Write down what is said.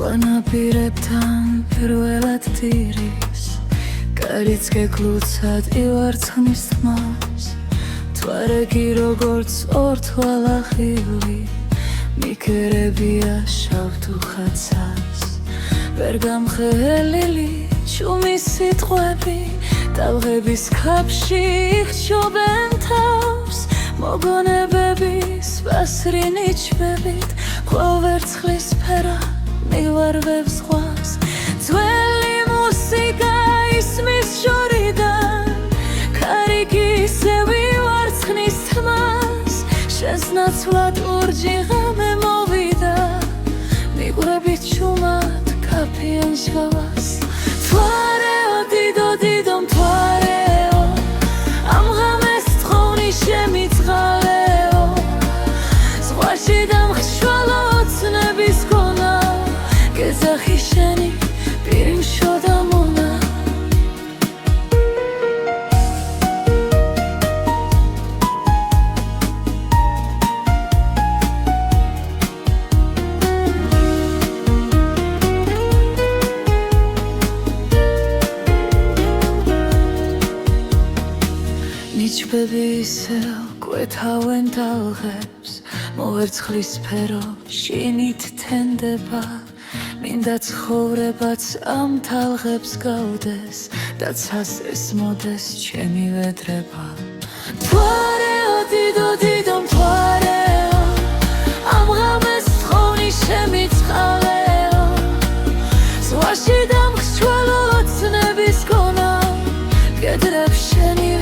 ვანაპირებთან პირველად დირის კარიც გეგლუცად ივარცხნის თმას თვარეგი როგორც ორთვალახილი მიგერებია შავ თუხაცას ვერ გამხელილი ჩუმის სიტყვები ტალღების ქაფში იხჩობენ თავს მოგონებების ვასრი ნიჩბებით ყვავერცხლის ფერა მივარვებს ზღვას ძველი მუსიკა ისმის შორიდან კარგი ისევ ივარცხნის თმას შენს ნაცვლად ლურჯი ღამე მოვიდა მიყვრებით ჩუმად კაფიან ჟღავას მთვარეო დიდო დიდო მთვარეო ამ ღამეს თხოვნი შემიწყალეო ზღვაში დამხშვალო ოცნების გონა გეძახი შენი პირი მშოდა მონა ნიჩბები ისევ კვეთავენ ტალღებს მოვერცხლის სფერო შინით თენდება მინდა ცხოვრებაც ამ თალღებს გავდეს და ცას მოდეს ჩემი ვედრება მთვარეო დიდო დიდო მთვარეო ამ ღამეს თხოვნი შემიწყალეო ზღვაში დამხშვალო ოცნების გონა გედრებს შენი